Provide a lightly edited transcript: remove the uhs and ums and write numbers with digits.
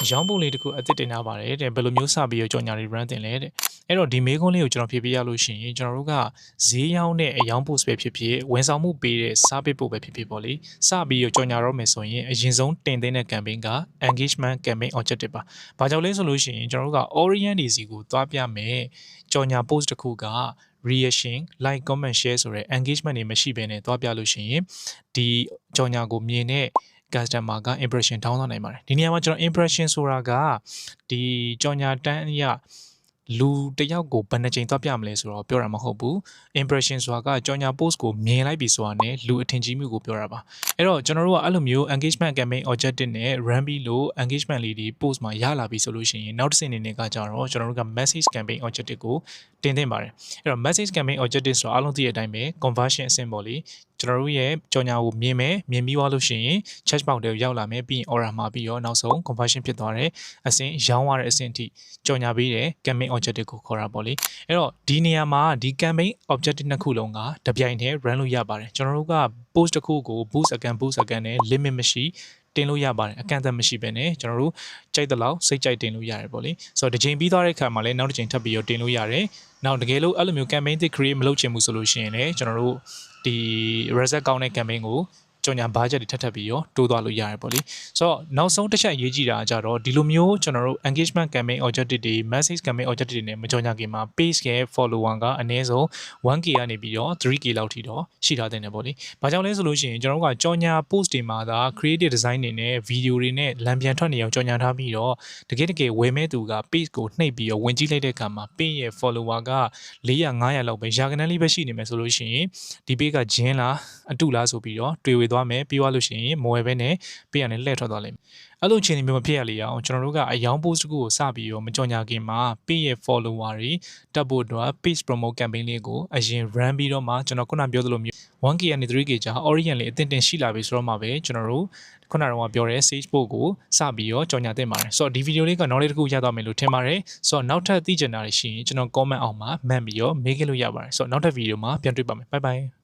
ရောင်းပုံလေးတစ်ခုအသစ်တင်ထားပါတယ်တဲ့ဘယ်လိုမျိုးစပြီးတော့ကြော်ညာတွေ brand တင်လဲတဲ့အဲ့တော့ဒီမေးခွန်းလေးကိုကျွန်တော်ဖြေပေးရလို့ရှိရင်ကျွန်တော်တို့ကဈေးရောင်းတဲ့အယောင်း post ပဲဖြစ်ဖြစ်ဝန်ဆောင်မှုပေးတဲ့စားပစ်ဖို့ပဲဖြစ်ဖြစ်ပေါ့လေစပြီးတော့ကြော်ညာတော့မယ်ဆိုရင်အရင်ဆုံးတင်သွင်းတဲ့ campaign က engagement campaign objective ပါ။ဘာကြောင့်လဲဆိုလို့ရှိရင်ကျွန်တော်တို့က orient ဒီစီကိုသွားပြမယ်ကြော်ညာ post တစ်ခုကreaction like comment share ဆိုတဲ့ engagement တွေမရှိဘဲနဲ့သွားပြလို့ရှိရင်ဒီကြော်ညာကိုမြင်တဲ့customer က impression ထောင်းသွားနိုင်ပါတယ်ဒီနေရာမှာကျွန်တော် impression ဆိုတာကဒီကြော်ညာတန်းအရလူတယောက်ကိုဘယ်နှချိန်သွားပြမလဲဆိုတော့ပြောတာမဟုတ်ဘူး impression ဆိုတာကကြော်ညာ post ကိုမြင်လိုက်ပြီဆိုတာနဲ့လူအထင်ကြီးမှုကိုပြောတာပါအဲ့တော့ကျွန်တော်တို့ကအဲ့လိုမျိုး engagement campaign objective နဲ့ run ပြီးလို့ engagement လေးဒီ post မှာရလာပြီဆိုလို့ရှိရင်နောက်တစ်ဆင့်အနေနဲ့ကကြတော့ကျွန်တော်တို့က message campaign objective ကိုတင်သင့်ပါတယ်အဲ့တော့ message campaign objective ဆိုတာအားလုံးသိတဲ့အတိုင်းပဲ conversion အဆင့်ပေါ့လေကျွန်တော်တို့ရဲ့ကြော်ညာကိုမြင်ပြီးသွားလို့ရှိရင် chat box တွေရောက်လာမယ်ပြီးရင် order မှာပြီးတော့နောက်ဆုံး conversion ဖြစ်သွားတဲ့အဆင့်ရောင်းရတဲ့အဆင့်အထိကြော်ညာပေးတဲ့ campaign objective ကိုခေါ်တာပေါ့လေအဲ့တော့ဒီနေရာမှာဒီ campaign objective နှစ်ခုလုံးကတပြိုင်တည်း run လို့ရပါတယ်ကျွန်တော်တို့က post တစ်ခုကို boost second နဲ့ limit မရှိတင်လို့ရပါတယ်အကန့်အသတ်မရှိပဲねကျွန်တော်တို့ကြိုက်တဲ့လောက်စိတ်ကြိုက်တင်လို့ရတယ်ပေါ့လေဆိုတော့တစ်ချိန်ပြီးသွားတဲ့အခါမှာလည်းနောက်တစ်ချိန်ထပ်ပြီးတော့တင်လို့ရတယ်နောက်တကယ်လို့အဲ့လိုမျိုး campaign တစ် create မလုပ်ချင်ဘူးဆိုလို့ရှိရင်လည်းကျွန်တော်တို့ဒီ result ကောင်းတဲ့ campaign ကိုကြော်ညာ budget တွေထပ်ပြီးတော့တိုးသွားလို့ရတယ်ပေါ့လေဆိုတော့နောက်ဆုံးတစ်ချက်ရေးကြည့်တာကြတော့ဒီလိုမျိုးကျွန်တော်တို့ engagement campaign objective တွေ message campaign objective တွေနဲ့မကြော်ညာခင်မှာ page ရဲ့ follower ကအနည်းဆုံး 1k ကနေပြီးတော့ 3k လောက်ထိတော့ရှိထားတဲ့နေပေါ့လေ။ဘာကြောင့်လဲဆိုလို့ရှိရင်ကျွန်တော်တို့ကကြော်ညာ post တွေမှာဒါ creative design တွေနဲ့ video တွေနဲ့လမ်းပြန်ထွက်နေအောင်ကြော်ညာထားပြီးတော့တကယ်ဝယ်မဲ့သူက page ကိုနှိပ်ပြီးတော့ဝင်ကြည့်လိုက်တဲ့အခါမှာ page ရဲ့ follower က400 500လောက်ပဲရာခိုင်နှုန်းလေးပဲရှိနေမယ်ဆိုလို့ရှိရင်ဒီ page ကဂျင်းလားအတုလားဆိုပြီးတော့တွေ့ဝေသွားမယ်ပြီးသွားလို့ရှိရင်မဝယ်ဘဲနဲ့ page ကနေလှည့်ထွက်သွားလိမ့်မယ်အဲ့လိုအခြေအနေမျိုးမဖြစ်ရလေအောင်ကျွန်တော်တို့ကအယောင် post ကိုစပြီးတော့မကြော်ညာခင်မှာ page ရဲ့ follower တွေတက်ဖို့အတွက် page promote campaign လေးကိုအရင် run ပြီးတော့မှကျွန်တော်ခုနပြောသလိုမျိုး 1k ကနေ 3k ကြာ orient လေးအသင့်ရှိလာပြီဆိုတော့မှပဲကျွန်တော်တို့ခုနကတော့ပြောတဲ့ stage post ကိုစပြီးတော့ကြော်ညာသင့်ပါတယ်ဆိုတော့ဒီဗီဒီယိုလေးကနောက်လေးတစ်ခုရသွားမယ်လို့ထင်ပါတယ်ဆိုတော့နောက်ထပ်သိချင်တာတွေရှိရင်ကျွန်တော် comment အောက်မှာမှတ်ပြီးတော့မေးခဲ့လို့ရပါတယ်ဆိုတော့နောက်ထပ်ဗီဒီယိုမှာပြန်တွေ့ပါမယ် bye bye